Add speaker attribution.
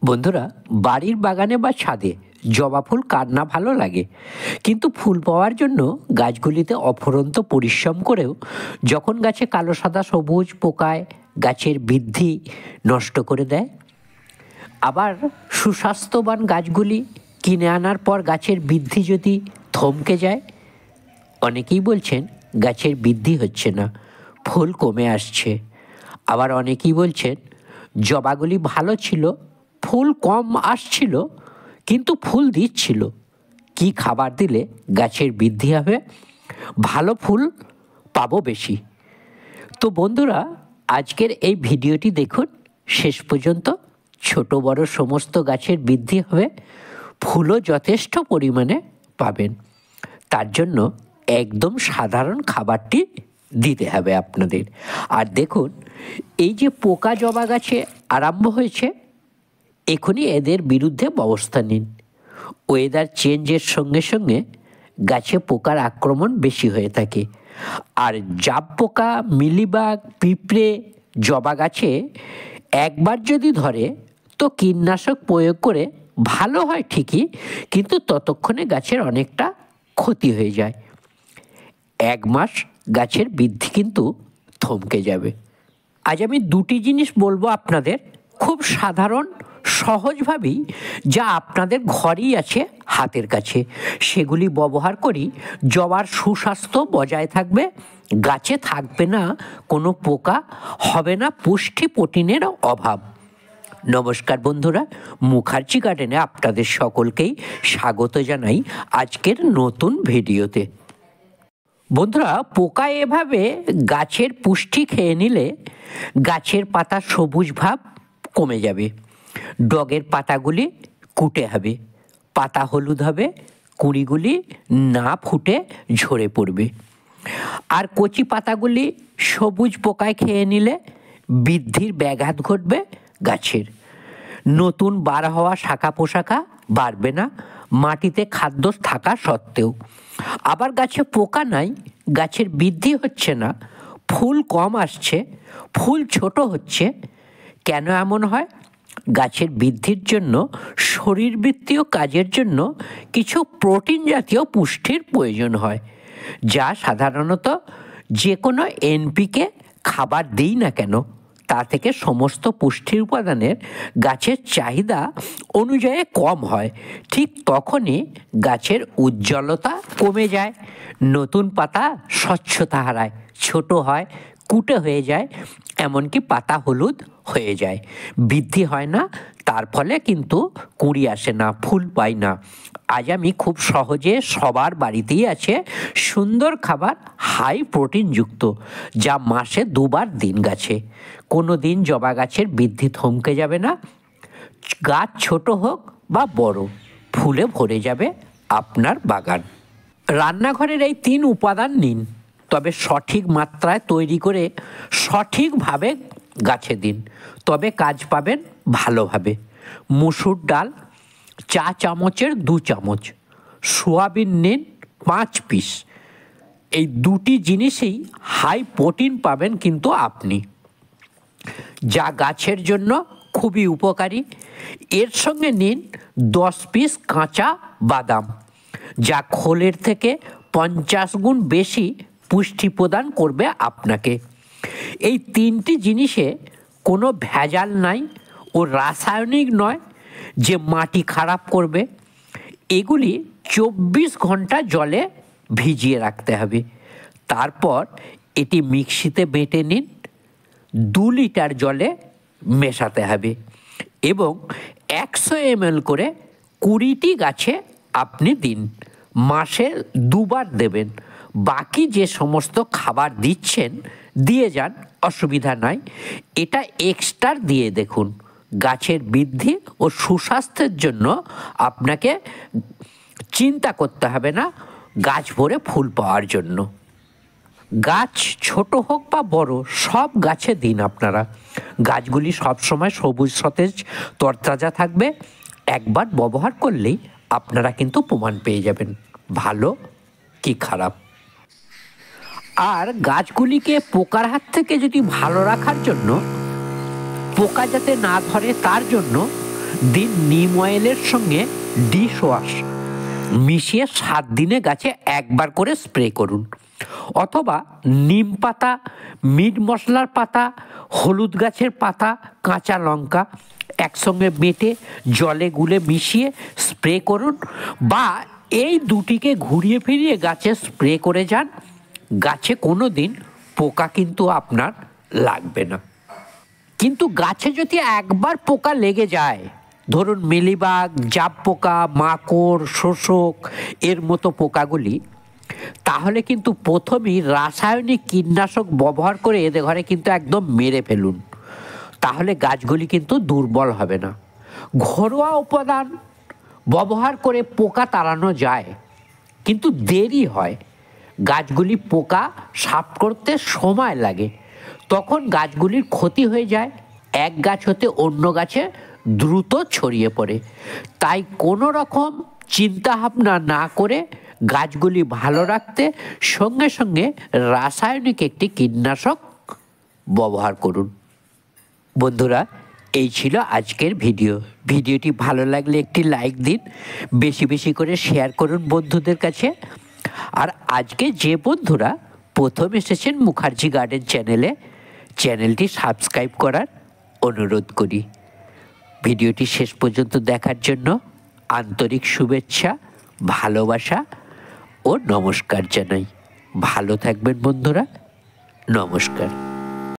Speaker 1: বন্ধুরা, বাড়ির বাগানে বা ছাদে জবা ফুল কার না ভালো লাগে, কিন্তু ফুল পাওয়ার জন্য গাছগুলিতে অফুরন্ত পরিশ্রম করেও যখন গাছে কালো সাদা সবুজ পোকায় গাছের বৃদ্ধি নষ্ট করে দেয়, আবার সুস্বাস্থ্যবান গাছগুলি কিনে আনার পর গাছের বৃদ্ধি যদি থমকে যায়, অনেকেই বলছেন গাছের বৃদ্ধি হচ্ছে না, ফুল কমে আসছে। আবার অনেকেই বলছেন জবাগুলি ভালো ছিল, ফুল কম আসছিল, কিন্তু ফুল দিচ্ছিল। কি খাবার দিলে গাছের বৃদ্ধি হবে, ভালো ফুল পাবো বেশি? তো বন্ধুরা, আজকের এই ভিডিওটি দেখুন শেষ পর্যন্ত। ছোট বড় সমস্ত গাছের বৃদ্ধি হবে, ফুলও যথেষ্ট পরিমাণে পাবেন। তার জন্য একদম সাধারণ খাবারটি দিতে হবে আপনাদের। আর দেখুন, এই যে পোকা জবা গাছে আরম্ভ হয়েছে, এখনই এদের বিরুদ্ধে ব্যবস্থা নিন। ওয়েদার চেঞ্জের সঙ্গে সঙ্গে গাছে পোকার আক্রমণ বেশি হয়ে থাকে। আর জাব পোকা, মিলিবাগ, পিঁপড়ে জবা গাছে একবার যদি ধরে তো কীটনাশক প্রয়োগ করে ভালো হয় ঠিকই, কিন্তু ততক্ষণে গাছের অনেকটা ক্ষতি হয়ে যায়। 1 মাস গাছের বৃদ্ধি কিন্তু থমকে যাবে। আজ আমি দুটি জিনিস বলবো আপনাদের, খুব সাধারণ সহজভাবেই, যা আপনাদের ঘরেই আছে হাতের কাছে। সেগুলি ব্যবহার করি, জবার সুস্বাস্থ্য বজায় থাকবে, গাছে থাকবে না কোনো পোকা, হবে না পুষ্টি প্রোটিনের অভাব। নমস্কার বন্ধুরা, মুখার্জি গার্ডেনে আপনাদের সকলকেই স্বাগত জানাই আজকের নতুন ভিডিওতে। বন্ধুরা, পোকা এভাবে গাছের পুষ্টি খেয়ে নিলে গাছের পাতা সবুজ ভাব কমে যাবে, ডগের পাতাগুলি কুটে হবে, পাতা হলুদ হবে, কুঁড়িগুলি না ফুটে ঝরে পড়বে। আর কচি পাতাগুলি সবুজ পোকায় খেয়ে নিলে বৃদ্ধির ব্যাঘাত ঘটবে গাছের। নতুন বার হওয়া শাখা পোশাখা বাড়বে না, মাটিতে খাদ্য থাকা সত্ত্বেও। আবার গাছে পোকা নাই, গাছের বৃদ্ধি হচ্ছে না, ফুল কম আসছে, ফুল ছোট হচ্ছে। কেন এমন হয়? গাছের বৃদ্ধির জন্য, শরীরবৃত্তীয় কাজের জন্য কিছু প্রোটিন জাতীয় পুষ্টির প্রয়োজন হয়, যা সাধারণত যে কোনো এনপিকে খাবার দিই না কেন, তা থেকে সমস্ত পুষ্টির উপাদানের গাছের চাহিদা অনুযায়ী কম হয়। ঠিক তখনই গাছের উজ্জ্বলতা কমে যায়, নতুন পাতা স্বচ্ছতা হারায়, ছোট হয়, কুটে হয়ে যায়, এমনকি পাতা হলুদ হয়ে যায়, বৃদ্ধি হয় না। তার ফলে কিন্তু কুঁড়ি আসে না, ফুল পাই না। আজ আমি খুব সহজে, সবার বাড়িতেই আছে সুন্দর খাবার, হাই প্রোটিনযুক্ত, যা মাসে 2 বার দিন গাছে। কোনো দিন জবা গাছের বৃদ্ধি থমকে যাবে না, গাছ ছোট হোক বা বড়, ফুলে ভরে যাবে আপনার বাগান। রান্নাঘরের এই 3 উপাদান নিন, তবে সঠিক মাত্রায় তৈরি করে সঠিকভাবে গাছে দিন, তবে কাজ পাবেন ভালোভাবে। মুসুর ডাল 4 চামচের 2 চামচ, সোয়াবিন নিন 5 পিস। এই দুটি জিনিসেই হাই প্রোটিন পাবেন কিন্তু আপনি, যা গাছের জন্য খুবই উপকারী। এর সঙ্গে নিন 10 পিস কাঁচা বাদাম, যা খোলের থেকে 50 গুণ বেশি পুষ্টি প্রদান করবে আপনাকে। এই 3টি জিনিসে কোনো ভেজাল নাই ও রাসায়নিক নয় যে মাটি খারাপ করবে। এগুলি 24 ঘন্টা জলে ভিজিয়ে রাখতে হবে। তারপর এটি মিক্সিতে বেটে নিন, 2 লিটার জলে মেশাতে হবে এবং 100 ml করে 20টি গাছে আপনি দিন। মাসে 2 বার দেবেন। বাকি যে সমস্ত খাবার দিচ্ছেন দিয়ে যান, অসুবিধা নাই। এটা এক্সট্রা দিয়ে দেখুন। গাছের বৃদ্ধি ও সুস্বাস্থ্যের জন্য আপনাকে চিন্তা করতে হবে না গাছ ভরে ফুল পাওয়ার জন্য। গাছ ছোট হোক বা বড়, সব গাছে দিন আপনারা। গাছগুলি সবসময় সবুজ সতেজ তরতাজা থাকবে। একবার ব্যবহার করলেই আপনারা কিন্তু প্রমাণ পেয়ে যাবেন ভালো কি খারাপ। আর গাছগুলিকে পোকার হাত থেকে যদি ভালো রাখার জন্য, পোকা যাতে না ধরে তার জন্য দিন নিম অয়েলের সঙ্গে ডিশ ওয়াশ মিশিয়ে 7 দিনে গাছে একবার করে স্প্রে করুন। অথবা নিম পাতা, মিট মশলার পাতা, হলুদ গাছের পাতা, কাঁচা লঙ্কা একসঙ্গে বেটে জলে গুলে মিশিয়ে স্প্রে করুন, বা এই দুটিকে ঘুরিয়ে ফিরিয়ে গাছে স্প্রে করে যান। গাছে কোনো দিন পোকা কিন্তু আপনার লাগবে না। কিন্তু গাছে যদি একবার পোকা লেগে যায়, ধরুন মিলিবাগ, জাপ পোকা, মাকড়, শোষক এর মতো পোকাগুলি, তাহলে কিন্তু প্রথমেই রাসায়নিক কীটনাশক ব্যবহার করে এদের ঘরে কিন্তু একদম মেরে ফেলুন। তাহলে গাছগুলি কিন্তু দুর্বল হবে না। ঘরোয়া উপাদান ব্যবহার করে পোকা তাড়ানো যায়, কিন্তু দেরি হয়। গাছগুলি পোকা সাফ করতে সময় লাগে, তখন গাছগুলির ক্ষতি হয়ে যায়, এক গাছ হতে অন্য গাছে দ্রুত ছড়িয়ে পড়ে। তাই কোনো রকম চিন্তা ভাবনা না করে গাছগুলি ভালো রাখতে সঙ্গে সঙ্গে রাসায়নিক একটি কীটনাশক ব্যবহার করুন। বন্ধুরা, এই ছিল আজকের ভিডিওটি ভালো লাগলে একটি লাইক দিন, বেশি বেশি করে শেয়ার করুন বন্ধুদের কাছে। আর আজকে যে বন্ধুরা প্রথম এসেছেন মুখার্জি গার্ডেন চ্যানেলটি সাবস্ক্রাইব করার অনুরোধ করি। ভিডিওটি শেষ পর্যন্ত দেখার জন্য আন্তরিক শুভেচ্ছা, ভালোবাসা ও নমস্কার জানাই। ভালো থাকবেন বন্ধুরা, নমস্কার।